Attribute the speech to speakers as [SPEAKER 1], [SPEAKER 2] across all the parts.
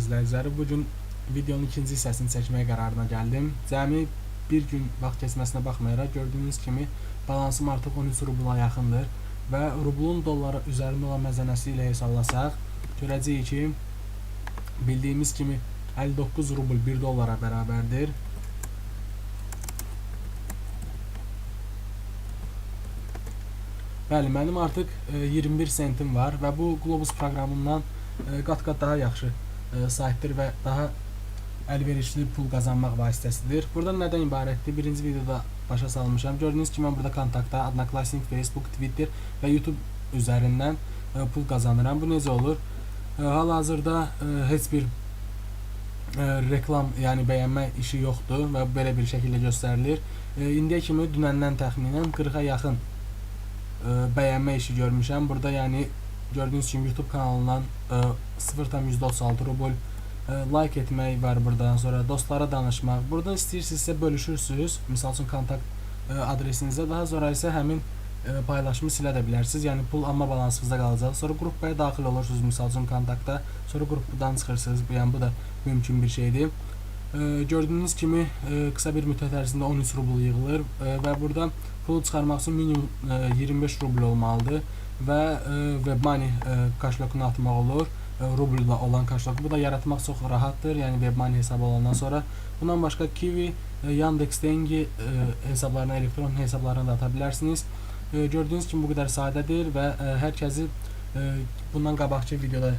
[SPEAKER 1] izləyiciləri. Bugün videonun ikinci hissəsini çəkməyə qərarına gəldim. Cəmi bir gün vaxt keçməsinə baxmayaraq gördüyünüz kimi balansım artıq 13 rubla yaxındır və rublun dollara üzərində olan məzənəsi ilə hesablasaq görəcəyik ki, bildiyimiz kimi 59 rubl 1 dollara bərabərdir. Bəli, mənim artıq 21 sentim var və bu Globus proqramından qat-qat daha yaxşı saytdır və daha əlverişli pul qazanmaq vasitəsidir. Burada nədən ibarətdir? Birinci videoda başa salmışam. Gördüyünüz kimi mən burada kontaktda, Adnaklassnik, Facebook, Twitter və YouTube üzərindən pul qazanıram. Bu necə olur? Hal-hazırda heç bir reklam, yəni bəyənmə işi yoxdur və belə bir şəkildə göstərilir. İndiyə kimi dünəndən təxminən 40-a yaxın bəyənmə işi görmüşəm. Burada yəni gördüyünüz kimi YouTube kanalından 0,36 rubl like etmək var buradan sonra dostlara danışmaq. Buradan istəyirsinizsə bölüşürsünüz. Misal üçün kontakt adresinizə, daha sonra isə həmin paylaşımı silə də bilərsiniz. Yəni pul amma balansınızda qalacaq. Sonra qrupaya daxil olursunuz misal üçün kontaktda. Sonra qrupdan çıxırsınız. Yəni bu da mümkün bir şeydir. Gördüyünüz kimi qısa bir müddət ərzində 13 rubl yığılır və burada pulu çıxarmaq üçün minimum 25 rubl olmalıdır və WebMoney kaşlokunu atmaq olur. Rubl olan kaşloku. Bu da yaratmaq çox rahatdır. Yəni WebMoney hesabı olandan sonra. Bundan başqa Kiwi, Yandex Dengi hesablarına, elektron hesablarına da ata bilərsiniz. Gördüyünüz kimi bu qədər sadədir və hər kəsi bundan qabaqki videoda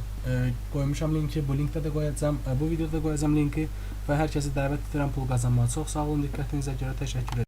[SPEAKER 1] qoymuşam linki. Bu linkdə də qoyacağam. Bu videoda da qoyacağam linki və hər kəsi dəvət edirəm pul qazanmağa. Çox sağ olun, diqqətinizə görə təşəkkür edirəm.